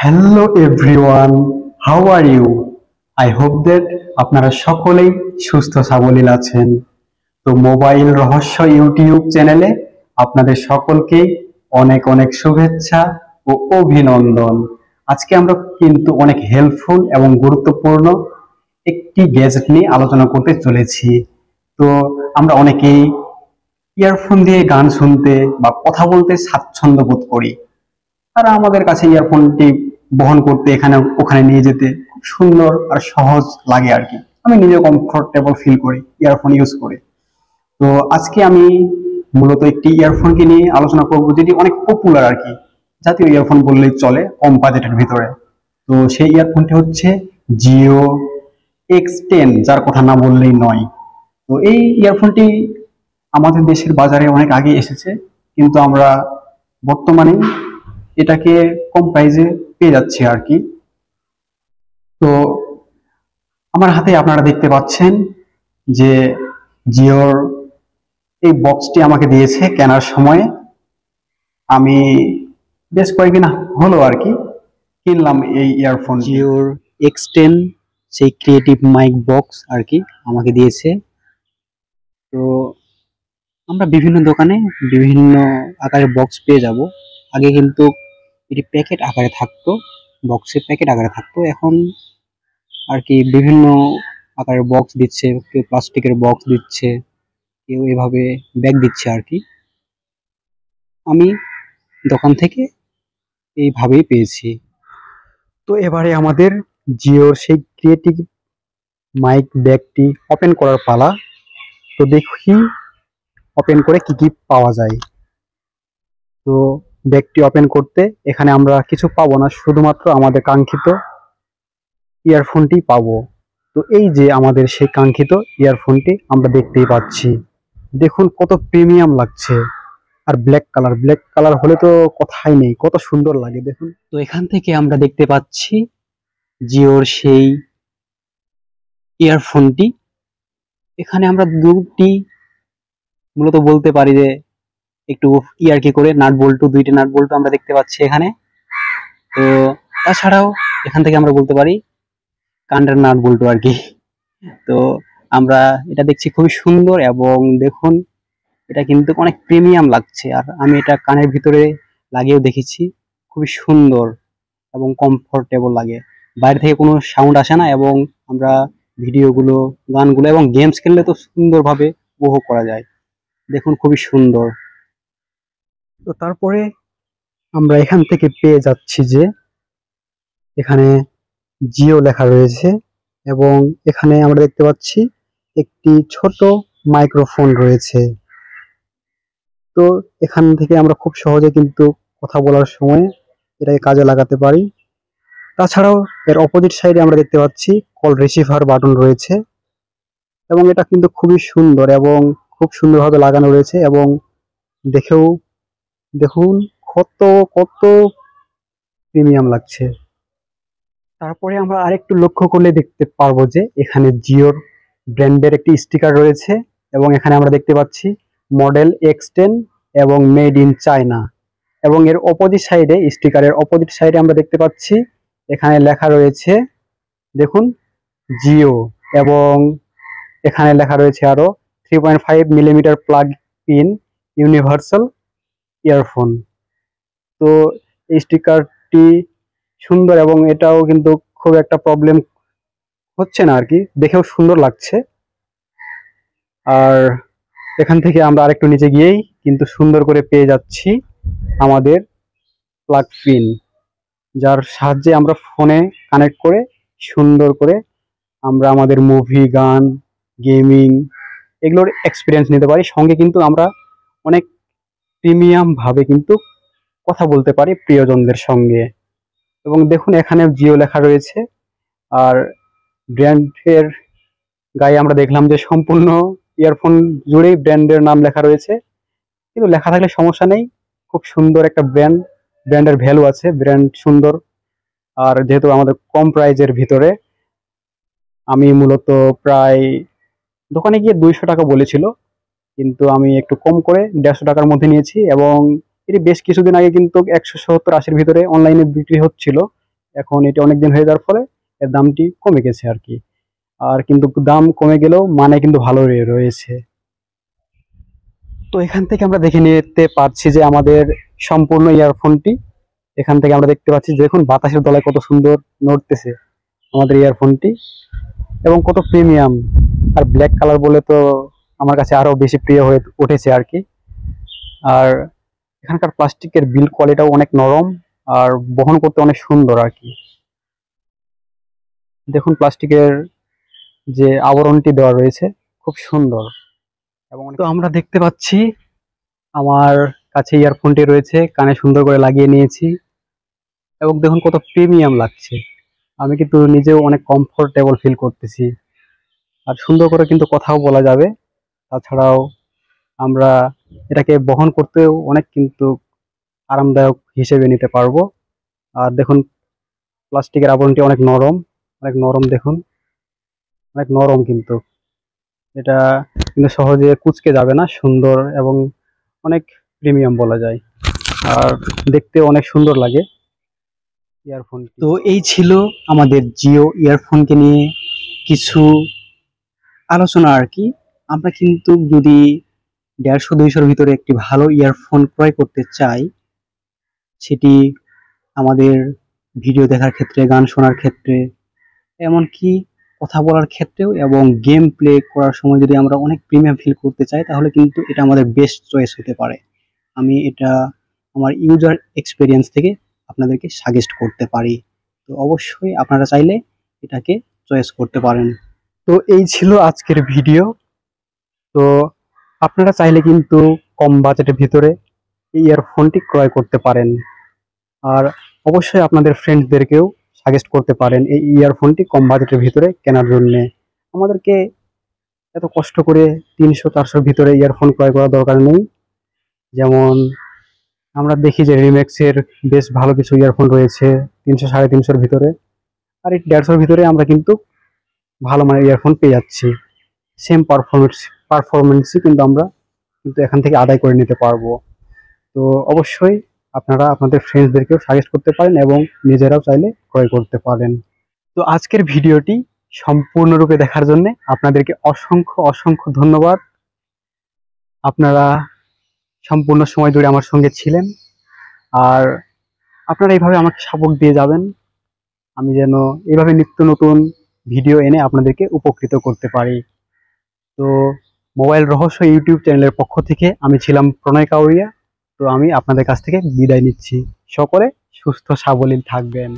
Hello everyone, how are you? I hope that আপনারা সকলেই সুস্থ সাবলীল আছেন। তো মোবাইল রহস্য ইউটিউব চ্যানেলে আপনাদের সকলকেই অনেক অনেক শুভেচ্ছা ও অভিনন্দন। আজকে আমরা কিন্তু অনেক হেল্পফুল এবং গুরুত্বপূর্ণ একটি গ্যাজেট নিয়ে আলোচনা করতে চলেছি। তো আমরা অনেকেই ইয়ারফোন দিয়ে গান শুনতে বা কথা বলতে স্বাচ্ছন্দ্য বোধ করি। আর আমাদের কাছে ইয়ারফোনটি বহন করতে এখানে ওখানে নিয়ে যেতে খুব সুন্দর আর সহজ লাগে আর কি। আমি নিজে কমফোর্টেবল ফিল করি ইয়ারফোন ইউজ করে। তো আজকে আমি মূলত একটি ইয়ারফোনকে নিয়ে আলোচনা করব, যেটি অনেক পপুলার আর কি, জাতীয় ইয়ারফোন বললেই চলে কম বাজেটের ভিতরে। তো সেই ইয়ারফোনটি হচ্ছে জিও X10, যার কথা না বললেই নয়। তো এই ইয়ারফোনটি আমাদের দেশের বাজারে অনেক আগে এসেছে, কিন্তু আমরা বর্তমানে এটাকে কম প্রাইসে পেয়ে যাচ্ছি আর কি। তো আমার হাতে আপনারা দেখতে পাচ্ছেন যে জিওর এই বক্সটি আমাকে দিয়েছে কেনার সময়। আমি বেশ কয়েকদিন হলো আর কি কিনলাম এই ইয়ারফোন। জিওর X10 সেই ক্রিয়েটিভ মাইক বক্স আর কি আমাকে দিয়েছে। তো আমরা বিভিন্ন দোকানে বিভিন্ন আকারের বক্স পেয়ে যাব। আগে কিন্তু এটি প্যাকেট আকারে থাকতো, বক্সের প্যাকেট আকারে থাকতো। এখন আর কি বিভিন্ন আকারের বক্স দিচ্ছে, কেউ প্লাস্টিকের বক্স দিচ্ছে, কেউ এভাবে ব্যাগ দিচ্ছে আর কি। আমি দোকান থেকে এইভাবেই পেয়েছি। তো এবারে আমাদের জিওর সেই ক্রিয়েটিভ মাইক ব্যাগটি ওপেন করার পালা। তো দেখি ওপেন করে কি কি পাওয়া যায়। তো ব্যাগটি ওপেন করতে এখানে আমরা কিছু পাবো না, শুধুমাত্র আমাদের কাঙ্ক্ষিত ইয়ারফোনটি পাবো। তো এই যে আমাদের সেই কাঙ্ক্ষিত ইয়ারফোনটি আমরা দেখতেই পাচ্ছি। দেখুন কত প্রিমিয়াম লাগছে, আর ব্ল্যাক কালার, ব্ল্যাক কালার হলে তো কথাই নেই, কত সুন্দর লাগে দেখুন। তো এখান থেকে আমরা দেখতে পাচ্ছি জিওর সেই ইয়ারফোনটি। এখানে আমরা দুটি মূলত বলতে পারি যে একটু ইয়ারকি করে নাট বল্টু, দুইটি নাট বল্টু আমরা দেখতে পাচ্ছি এখানে। তো তাছাড়াও এখান থেকে আমরা বলতে পারি কানের নাট বল্টু আর কি। তো আমরা এটা দেখছি খুবই সুন্দর, এবং দেখুন এটা কিন্তু অনেক প্রিমিয়াম লাগছে। আর আমি এটা কানের ভিতরে লাগিয়েও দেখেছি, খুবই সুন্দর এবং কমফোর্টেবল লাগে। বাইরে থেকে কোনো সাউন্ড আসে না, এবং আমরা ভিডিওগুলো, গানগুলো এবং গেমস খেললে তো সুন্দরভাবে উপভোগ করা যায়। দেখুন খুবই সুন্দর। তো তারপরে আমরা এখান থেকে পেয়ে যাচ্ছি যে এখানে জিও লেখা রয়েছে, এবং এখানে আমরা দেখতে পাচ্ছি একটি ছোট মাইক্রোফোন রয়েছে। তো এখান থেকে আমরা খুব সহজে কিন্তু কথা বলার সময় এটাকে কাজে লাগাতে পারি। তাছাড়াও এর অপোজিট সাইডে আমরা দেখতে পাচ্ছি কল রিসিভার বাটন রয়েছে, এবং এটা কিন্তু খুবই সুন্দর এবং খুব সুন্দরভাবে লাগানো রয়েছে। এবং দেখেও দেখুন কত কত প্রিমিয়াম লাগছে। তারপরে আমরা আরেকটু লক্ষ্য করলে দেখতে পারবো যে এখানে জিওর ব্র্যান্ডের একটি স্টিকার রয়েছে, এবং এখানে আমরা দেখতে পাচ্ছি মডেল X10 এবং মেড ইন চায়না। এবং এর অপোজিট সাইডে, স্টিকারের অপোজিট সাইডে আমরা দেখতে পাচ্ছি এখানে লেখা রয়েছে দেখুন জিও, এবং এখানে লেখা রয়েছে আরো 3.5 millimetre plug in universal earphone. তো এই স্টিকারটি সুন্দর, এবং এটাও কিন্তু খুব একটা প্রবলেম হচ্ছে না আর কি, দেখেও সুন্দর লাগছে। আর এখান থেকে আমরা আরেকটু নিচে গিয়েই কিন্তু সুন্দর করে পেয়ে যাচ্ছি আমাদের প্লাগ পিন, যার সাহায্যে আমরা ফোনে কানেক্ট করে সুন্দর করে আমরা আমাদের মুভি, গান, গেমিং এগুলোর এক্সপিরিয়েন্স নিতে পারি। সঙ্গে কিন্তু আমরা অনেক প্রিমিয়াম ভাবে কিন্তু কথা বলতে পারি প্রিয়জনদের সঙ্গে। এবং দেখুন এখানে জিও লেখা রয়েছে, আর ব্র্যান্ডের গায়ে আমরা দেখলাম যে সম্পূর্ণ ইয়ারফোন জুড়েই ব্র্যান্ডের নাম লেখা রয়েছে, কিন্তু লেখা থাকলে সমস্যা নেই। খুব সুন্দর একটা ব্র্যান্ড, ব্র্যান্ডের ভ্যালু আছে, ব্র্যান্ড সুন্দর। আর যেহেতু আমাদের কম প্রাইজের ভিতরে, আমি মূলত প্রায় দোকানে গিয়ে 200 টাকা বলেছিল, কিন্তু আমি একটু কম করে 150 টাকার মধ্যে নিয়েছি। এবং এটি বেশ কিছুদিন আগে কিন্তু 170-80 ভিতরে অনলাইনে বিক্রি হচ্ছিল, এখন এটি অনেকদিন হয়ে যাওয়ার ফলে এর দামটি কমে গেছে আর কি। আর কিন্তু দাম কমে গেলেও মানে কিন্তু ভালো রয়েছে। তো এখান থেকে আমরা দেখে নিতে পারছি যে আমাদের সম্পূর্ণ ইয়ারফোনটি, এখান থেকে আমরা দেখতে পাচ্ছি যে দেখুন বাতাসের তলায় কত সুন্দর নড়তেছে আমাদের ইয়ারফোনটি, এবং কত প্রিমিয়াম। আর ব্ল্যাক কালার বলে তো আমার কাছে আরো বেশি প্রিয় হয়ে উঠেছে আর কি। আর এখানকার প্লাস্টিকের বিল্ড কোয়ালিটিও অনেক নরম, আর বহন করতে অনেক সুন্দর আর কি। দেখুন প্লাস্টিকের যে আবরণটি দেওয়া রয়েছে খুব সুন্দর। এবং তো আমরা দেখতে পাচ্ছি আমার কাছে ইয়ারফোনটি রয়েছে, কানে সুন্দর করে লাগিয়ে নিয়েছি, এবং দেখুন কত প্রিমিয়াম লাগছে। আমি কিন্তু নিজেও অনেক কমফোর্টেবল ফিল করতেছি, আর সুন্দর করে কিন্তু কথাও বলা যাবে। তাছাড়াও আমরা এটাকে বহন করতেও অনেক কিন্তু আরামদায়ক হিসেবে নিতে পারবো। আর দেখুন প্লাস্টিকের আবরণটি অনেক নরম, অনেক নরম, দেখুন অনেক নরম কিন্তু এটা কিন্তু সহজে কুঁচকে যাবে না, সুন্দর এবং অনেক প্রিমিয়াম বলা যায়। আর দেখতে অনেক সুন্দর লাগে ইয়ারফোন। তো এই ছিল আমাদের জিও ইয়ারফোনকে নিয়ে কিছু আলোচনা আর কি। আমরা কিন্তু যদি 150-200-র ভিতরে একটি ভালো ইয়ারফোন ক্রয় করতে চাই, সেটি আমাদের ভিডিও দেখার ক্ষেত্রে, গান শোনার ক্ষেত্রে, এমনকি কথা বলার ক্ষেত্রেও, এবং গেম প্লে করার সময় যদি আমরা অনেক প্রিমিয়াম ফিল করতে চাই, তাহলে কিন্তু এটা আমাদের বেস্ট চয়েস হতে পারে। আমি এটা আমার ইউজার এক্সপিরিয়েন্স থেকে আপনাদেরকে সাজেস্ট করতে পারি। তো অবশ্যই আপনারা চাইলে এটাকে চয়েস করতে পারেন। তো এই ছিল আজকের ভিডিও। তো আপনারা চাইলে কিন্তু কম বাজেটের ভিতরে এই ইয়ারফোনটি ক্রয় করতে পারেন। আর অবশ্যই আপনাদের ফ্রেন্ডসদেরকেও সাজেস্ট করতে পারেন এই ইয়ারফোনটি কম বাজেটের ভিতরে কেনার জন্য। আমাদেরকে এত কষ্ট করে 300-400-র ভিতরে ইয়ারফোন ক্রয় করার দরকার নেই। যেমন আমরা দেখি যে রিমেক্সের বেশ ভালো কিছু ইয়ারফোন রয়েছে 300-350-র ভিতরে, আর এই 150-র ভিতরে আমরা কিন্তু ভালো মানের ইয়ারফোন পেয়ে যাচ্ছি। সেম পারফরমেন্সই কিন্তু আমরা কিন্তু এখান থেকে আদায় করে নিতে পারবো। তো অবশ্যই আপনারা আপনাদের ফ্রেন্ডসদেরকেও সাজেস্ট করতে পারেন, এবং নিজেরাও চাইলে ক্রয় করতে পারেন। তো আজকের ভিডিওটি সম্পূর্ণরূপে দেখার জন্য আপনাদেরকে অসংখ্য অসংখ্য ধন্যবাদ। আপনারা সম্পূর্ণ সময় ধরে আমার সঙ্গে ছিলেন, আর আপনারা এইভাবে আমাকে সাপোর্ট দিয়ে যাবেন, আমি যেন এইভাবে নিত্য নতুন ভিডিও এনে আপনাদেরকে উপকৃত করতে পারি। তো মোবাইল রহস্য ইউটিউব চ্যানেলের পক্ষ থেকে আমি ছিলাম প্রণয় কাউরিয়া। তো আমি আপনাদের কাছ থেকে বিদায় নিচ্ছি। সকলে সুস্থ সাবলীল থাকবেন।